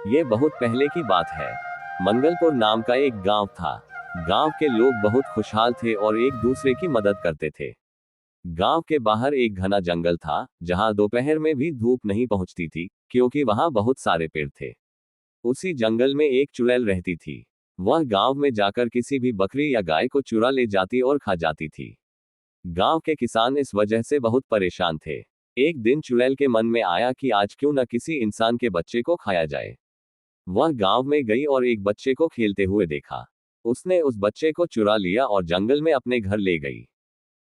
ये बहुत पहले की बात है। मंगलपुर नाम का एक गांव था। गांव के लोग बहुत खुशहाल थे और एक दूसरे की मदद करते थे। गांव के बाहर एक घना जंगल था, जहां दोपहर में भी धूप नहीं पहुंचती थी, क्योंकि वहां बहुत सारे पेड़ थे। उसी जंगल में एक चुड़ैल रहती थी। वह गांव में जाकर किसी भी बकरी या गाय को चुरा ले जाती और खा जाती थी। गांव के किसान इस वजह से बहुत परेशान थे। एक दिन चुड़ैल के मन में आया कि आज क्यों न किसी इंसान के बच्चे को खाया जाए। वह गांव में गई और एक बच्चे को खेलते हुए देखा। उसने उस बच्चे को चुरा लिया और जंगल में अपने घर ले गई।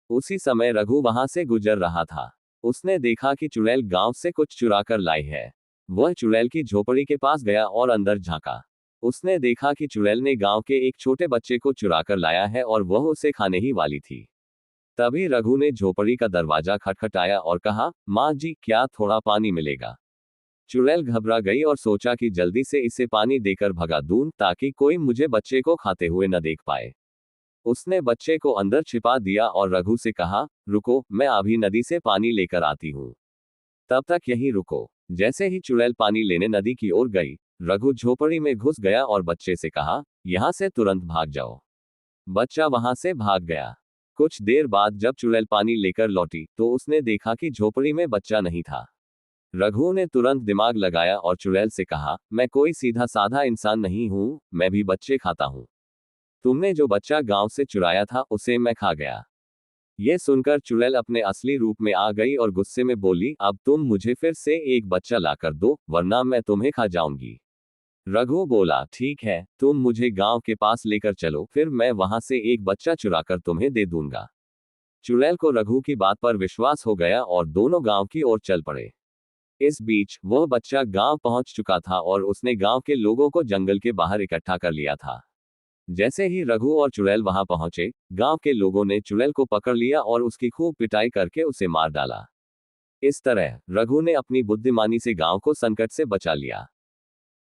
उसी समय रघु वहां से गुजर रहा था। उसने देखा कि चुड़ैल गांव से कुछ चुरा कर लाई है। वह चुड़ैल की झोपड़ी के पास गया और अंदर झांका। उसने देखा कि चुड़ैल ने गांव के एक छोटे बच्चे को चुरा कर लाया है और वह उसे खाने ही वाली थी। तभी रघु ने झोपड़ी का दरवाजा खटखटाया और कहा, माँ जी, क्या थोड़ा पानी मिलेगा? चुड़ैल घबरा गई और सोचा कि जल्दी से इसे पानी देकर भगा दूं, ताकि कोई मुझे बच्चे को खाते हुए न देख पाए। उसने बच्चे को अंदर छिपा दिया और रघु से कहा, रुको, मैं अभी नदी से पानी लेकर आती हूँ। तब तक यहीं रुको। जैसे ही चुड़ैल पानी लेने नदी की ओर गई, रघु झोपड़ी में घुस गया और बच्चे से कहा, यहाँ से तुरंत भाग जाओ। बच्चा वहां से भाग गया। कुछ देर बाद जब चुड़ैल पानी लेकर लौटी, तो उसने देखा कि झोपड़ी में बच्चा नहीं था। रघु ने तुरंत दिमाग लगाया और चुड़ैल से कहा, मैं कोई सीधा साधा इंसान नहीं हूं, मैं भी बच्चे खाता हूं। तुमने जो बच्चा गांव से चुराया था, उसे मैं खा गया। ये सुनकर चुड़ैल अपने असली रूप में आ गई और गुस्से में बोली, अब तुम मुझे फिर से एक बच्चा लाकर दो, वरना मैं तुम्हें खा जाऊंगी। रघु बोला, ठीक है, तुम मुझे गांव के पास लेकर चलो, फिर मैं वहां से एक बच्चा चुराकर तुम्हें दे दूंगा। चुड़ैल को रघु की बात पर विश्वास हो गया और दोनों गांव की ओर चल पड़े। इस बीच वह बच्चा गांव पहुंच चुका था और उसने गांव के लोगों को जंगल के बाहर इकट्ठा कर लिया था। जैसे ही रघु और चुड़ैल वहां पहुंचे, गांव के लोगों ने चुड़ैल को पकड़ लिया और उसकी खूब पिटाई करके उसे मार डाला। इस तरह रघु ने अपनी बुद्धिमानी से गांव को संकट से बचा लिया।